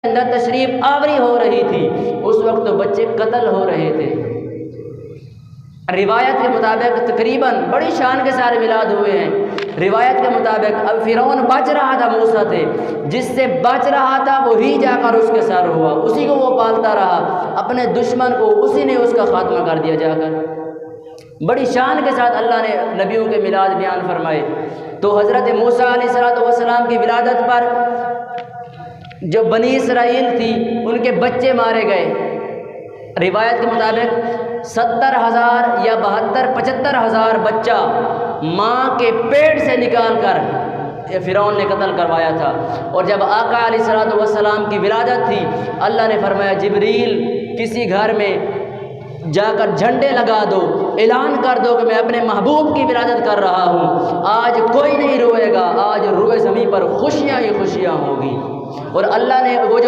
अंदर तशरीफ आवरी हो रही थी, उस वक्त तो बच्चे कत्ल हो रहे थे। रिवायत के मुताबिक तकरीबन बड़ी शान के साथ मिलाद हुए हैं। रिवायत के मुताबिक अब फ़िरौन बच रहा था मूसा से, जिससे बच रहा था वही जाकर उसके सर हुआ, उसी को वो पालता रहा, अपने दुश्मन को उसी ने उसका खात्मा कर दिया जाकर। बड़ी शान के साथ अल्लाह ने नबियों के मिलाद बयान फरमाए। तो हज़रत मूसा अलैहिस्सलाम की विलादत पर जो बनी इसराइल थी उनके बच्चे मारे गए। रिवायत के मुताबिक 70,000 या 75,000 बच्चा माँ के पेट से निकाल कर फ़िरौन ने कत्ल करवाया था। और जब आका अलैहिस्सलाम की विलादत थी, अल्लाह ने फरमाया जिब्रील किसी घर में जाकर झंडे लगा दो, ऐलान कर दो कि मैं अपने महबूब की विलादत कर रहा हूँ, आज कोई नहीं रोएगा, आज रोए ज़मीन पर खुशियाँ ही खुशियाँ होगी। और अल्लाह ने वो जो